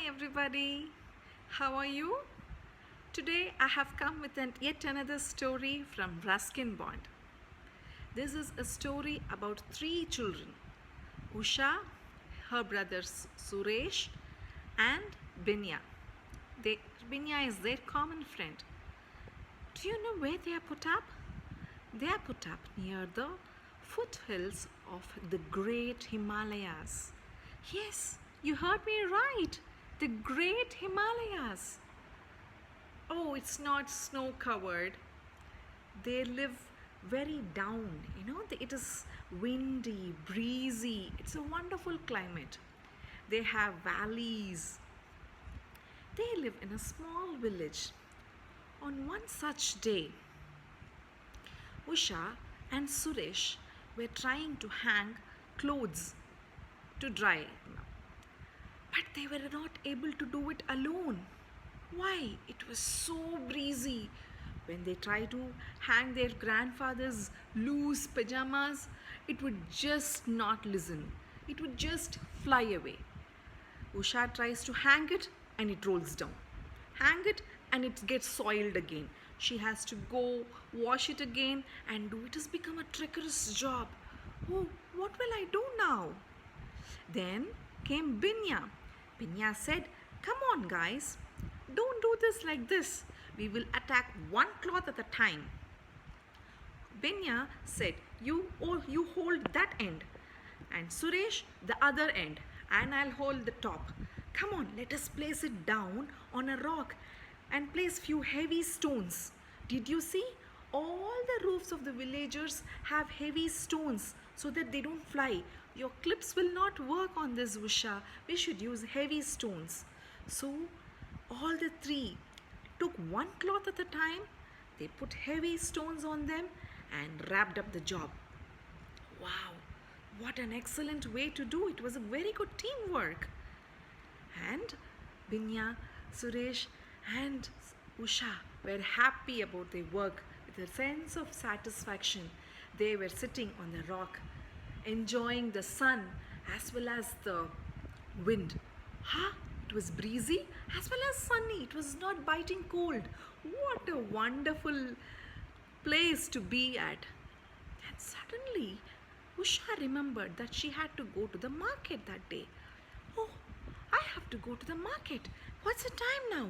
everybody. How are you? Today I have come with yet another story from Ruskin Bond. This is a story about three children: Usha, her brothers Suresh, and Binya. Binya is their common friend. Do you know where they are put up? They are put up near the foothills of the great Himalayas. Yes, you heard me right. The great Himalayas. Oh, it's not snow covered. They live very down, it is windy, breezy. It's a wonderful climate. They have valleys. They live in a small village. On one such day, Usha and Suresh were trying to hang clothes to dry, but they were not able to do it alone. Why? It was so breezy. When they tried to hang their grandfather's loose pajamas, it would just not listen. It would just fly away. Usha tries to hang it and it rolls down. Hang it and it gets soiled again. She has to go wash it again and do it. Has become a treacherous job. Oh, what will I do now? Then came Binya. Binya said, "Come on, guys. Don't do this like this. We will attack one cloth at a time." Binya said, you hold that end, and Suresh the other end, and I'll hold the top. Come on, let us place it down on a rock and place few heavy stones. Did you see? All the roofs of the villagers have heavy stones so that they don't fly. Your clips will not work on this, Usha. We should use heavy stones. So all the three took one cloth at a time. They put heavy stones on them and wrapped up the job. Wow, what an excellent way to do it. It was a very good teamwork. And Binya, Suresh and Usha were happy about their work with a sense of satisfaction. They were sitting on the rock, enjoying the sun as well as the wind. It was breezy as well as sunny. It was not biting cold. What a wonderful place to be at. And suddenly, Usha remembered that she had to go to the market that day. Oh, I have to go to the market. What's the time now?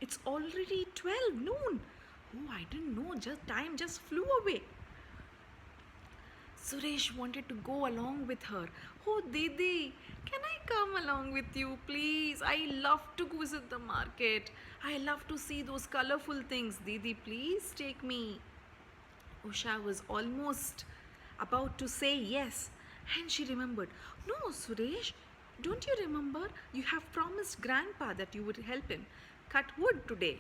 It's already 12 noon. Oh, I didn't know. Time just flew away. Suresh wanted to go along with her. Oh, Didi, can I come along with you, please? I love to visit the market. I love to see those colorful things. Didi, please take me. Usha was almost about to say yes, and she remembered. No, Suresh, don't you remember? You have promised Grandpa that you would help him cut wood today.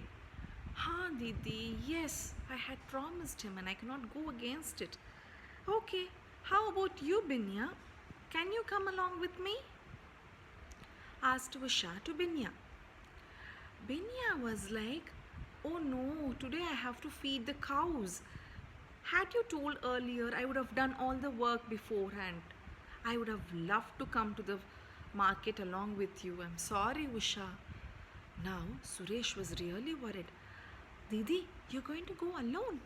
Didi, yes, I had promised him and I cannot go against it. Okay, how about you, Binya? Can you come along with me? Asked Usha to Binya. Binya was like, oh no, today I have to feed the cows. Had you told earlier, I would have done all the work beforehand. I would have loved to come to the market along with you. I'm sorry, Usha. Now, Suresh was really worried. Didi, you're going to go alone?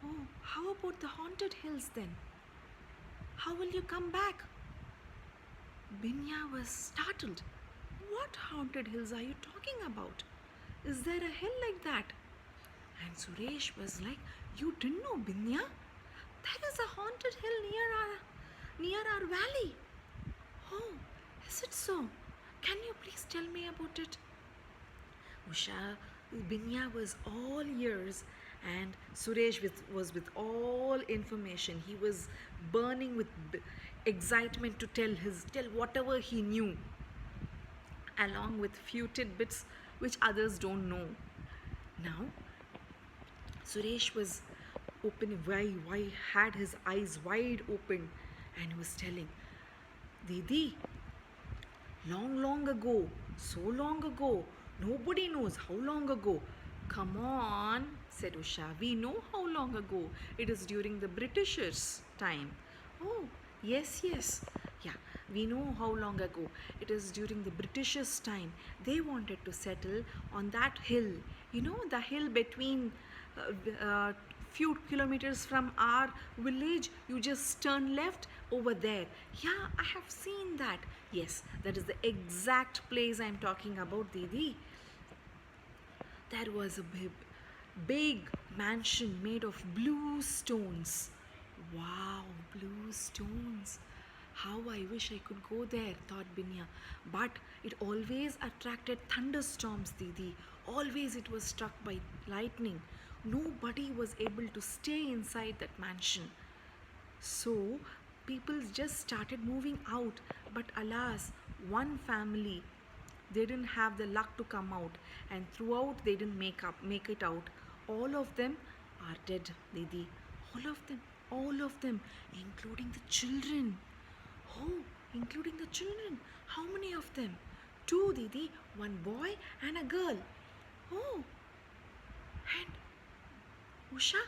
Oh, how about the haunted hills then? How will you come back? Binya was startled. What haunted hills are you talking about? Is there a hill like that? And Suresh was like, you didn't know, Binya? There is a haunted hill near our valley. Oh, is it so? Can you please tell me about it? Binya was all ears and Suresh was with all information. He was burning with excitement to tell whatever he knew, along with few tidbits which others don't know. Now, Suresh was had his eyes wide open, and he was telling, Didi, long ago, so long ago, nobody knows how long ago. Come on, said Usha, we know how long ago. It is during the Britishers' time. Oh, yes. Yeah, We know how long ago. It is during the Britishers' time. They wanted to settle on that hill. You know, the hill between few kilometers from our village. You just turn left over there. Yeah, I have seen that. Yes, that is the exact place I'm talking about, Didi. There was a big mansion made of blue stones. Wow, blue stones. How I wish I could go there, thought Binya. But it always attracted thunderstorms, Didi. Always it was struck by lightning. Nobody was able to stay inside that mansion. So people just started moving out. But alas, one family, they didn't have the luck to come out, and throughout they didn't make it out. All of them are dead, Didi. All of them, including the children. Oh, including the children. How many of them? Two, Didi. One boy and a girl. Oh, and Usha,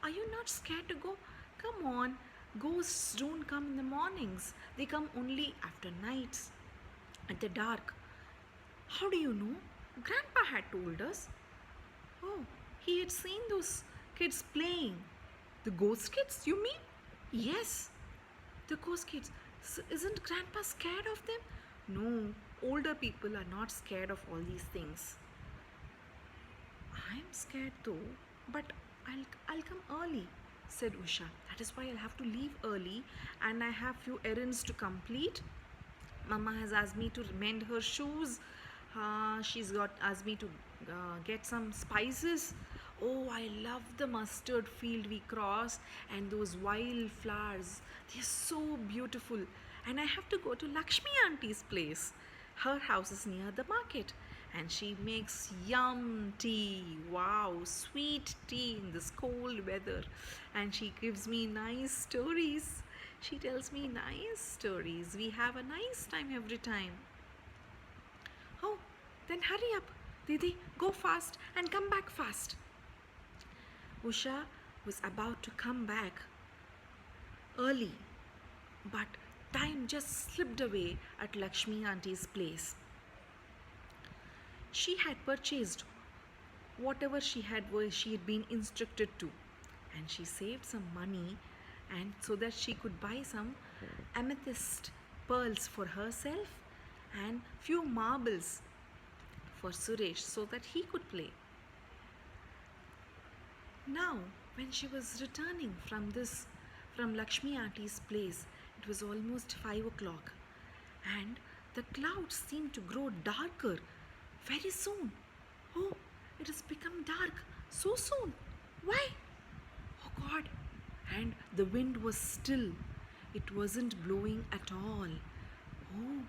are you not scared to go? Come on. Ghosts don't come in the mornings. They come only after nights, at the dark. How do you know? Grandpa had told us. Oh, he had seen those kids playing. The ghost kids, you mean? Yes, the ghost kids. Isn't Grandpa scared of them? No, older people are not scared of all these things. I'm scared too, but I'll come early, said Usha. That is why I'll have to leave early, and I have few errands to complete. Mama has asked me to mend her shoes. She's got asked me to get some spices. Oh, I love the mustard field we cross and those wild flowers. They're so beautiful. And I have to go to Lakshmi Auntie's place. Her house is near the market and she makes yum tea. Wow, sweet tea in this cold weather. And she gives me nice stories. She tells me nice stories. We have a nice time every time. Oh, then hurry up, Didi. Go fast and come back fast. Usha was about to come back early, but time just slipped away at Lakshmi Auntie's place. She had purchased whatever she had been instructed to, and she saved some money and so that she could buy some amethyst pearls for herself and few marbles for Suresh so that he could play. Now, when she was returning from Lakshmi Auntie's place, it was almost 5 o'clock, and the clouds seemed to grow darker very soon. Oh, it has become dark so soon. Why? Oh God! And the wind was still. It wasn't blowing at all. Oh,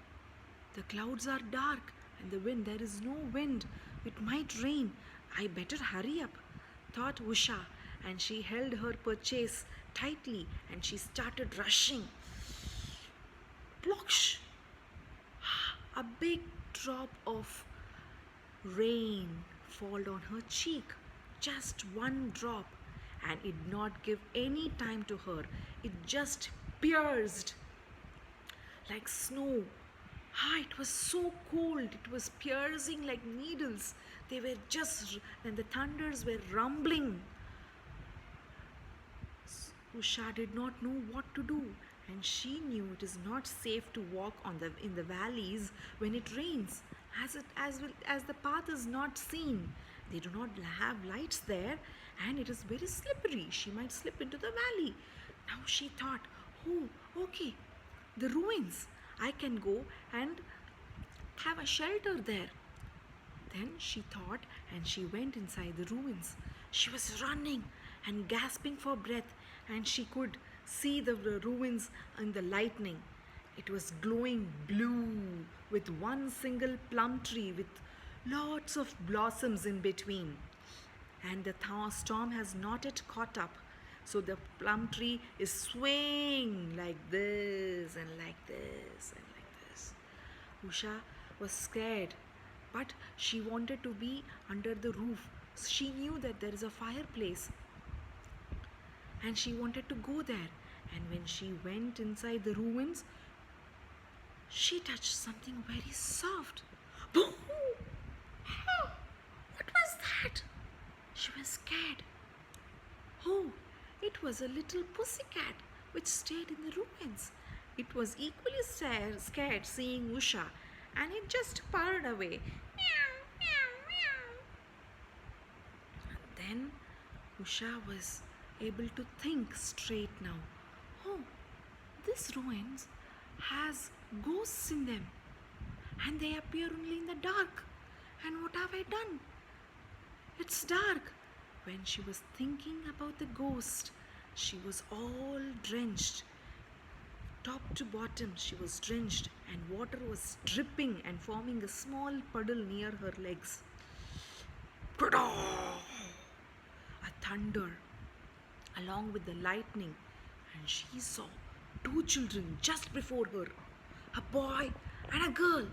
the clouds are dark and the wind, there is no wind. It might rain. I better hurry up, thought Usha, and she held her purchase tightly and she started rushing. Plosh! A big drop of rain fall on her cheek. Just one drop, and it did not give any time to her. It just pierced like snow. It was so cold. It was piercing like needles. They were just, and the thunders were rumbling. Usha did not know what to do, and she knew it is not safe to walk in the valleys when it rains, as the path is not seen. They do not have lights there, and it is very slippery. She might slip into the valley. Now she thought, oh, okay, the ruins. I can go and have a shelter there. Then she thought and she went inside the ruins. She was running and gasping for breath, and she could see the ruins in the lightning. It was glowing blue with one single plum tree with lots of blossoms in between. And the storm has not yet caught up. So the plum tree is swaying like this and like this and like this. Usha was scared, but she wanted to be under the roof. She knew that there is a fireplace and she wanted to go there. And when she went inside the ruins, she touched something very soft. Boom! Oh, what was that? She was scared. Oh, it was a little pussycat which stayed in the ruins. It was equally scared seeing Usha, and it just purred away. Meow, meow, meow. Then Usha was able to think straight now. Oh, this ruins has ghosts in them, and they appear only in the dark. And what have I done? It's dark. When she was thinking about the ghost, she was all drenched. Top to bottom, she was drenched, and water was dripping and forming a small puddle near her legs. A thunder, along with the lightning, and she saw two children just before her, a boy and a girl.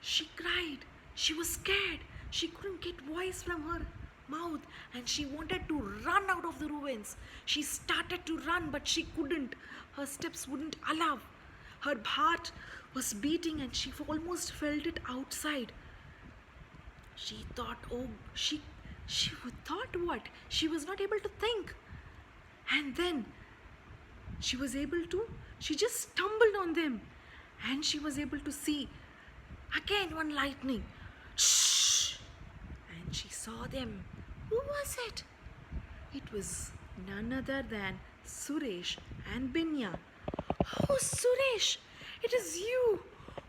She cried. She was scared. She couldn't get voice from her mouth and she wanted to run out of the ruins. She started to run but she couldn't. Her steps wouldn't allow. Her heart was beating and she almost felt it outside. She thought, oh, she thought what? She was not able to think. And then she just stumbled on them and she was able to see again one lightning. Shh! And she saw them. Who was it? It was none other than Suresh and Binya. Oh, Suresh, it is you.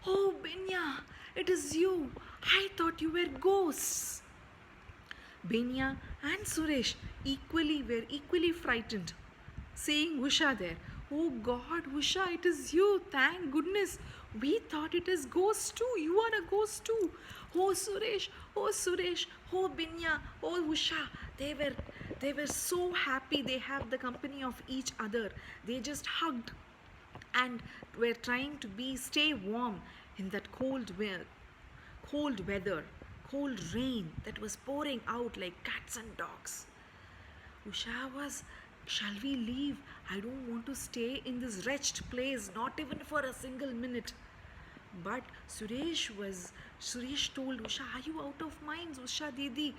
Oh, Binya, it is you. I thought you were ghosts. Binya and Suresh were equally frightened, saying Usha there. Oh God, Usha, it is you. Thank goodness. We thought it is ghost too. You are a ghost too. Oh Suresh, oh Suresh, oh Binya, oh Usha. They were so happy they have the company of each other. They just hugged and were trying to stay warm in that cold weather, cold rain that was pouring out like cats and dogs. Usha was, shall we leave? I don't want to stay in this wretched place, not even for a single minute. But Suresh told Usha, are you out of mind, Usha Didi?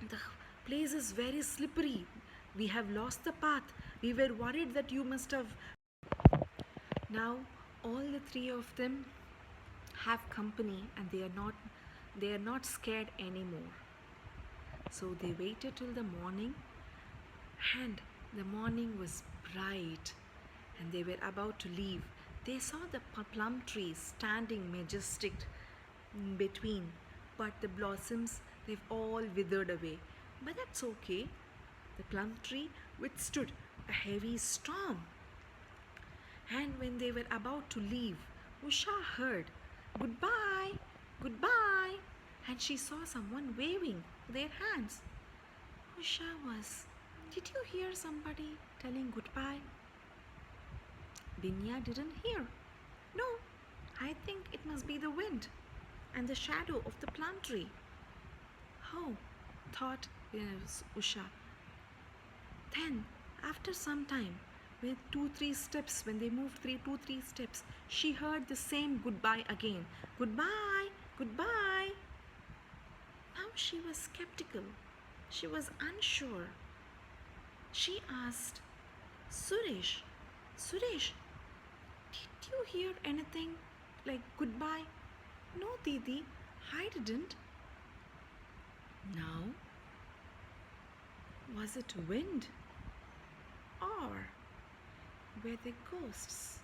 The place is very slippery. We have lost the path. We were worried that you must have. Now, all the three of them have company and they are not scared anymore. So they waited till the morning and the morning was bright and they were about to leave. They saw the plum tree standing majestic in between, but the blossoms they've all withered away. But that's okay. The plum tree withstood a heavy storm. And when they were about to leave, Usha heard, "Goodbye, goodbye," and she saw someone waving their hands. Usha was, "Did you hear somebody telling goodbye?" Binya didn't hear. "No, I think it must be the wind and the shadow of the plum tree." "Oh," thought Usha. Then, after some time, with 2-3 steps, when they moved 2-3 steps, she heard the same goodbye again. "Goodbye, goodbye." Now she was skeptical. She was unsure. She asked, "Suresh, Suresh, did you hear anything like goodbye?" "No, Didi, I didn't." Now, was it wind or were they ghosts?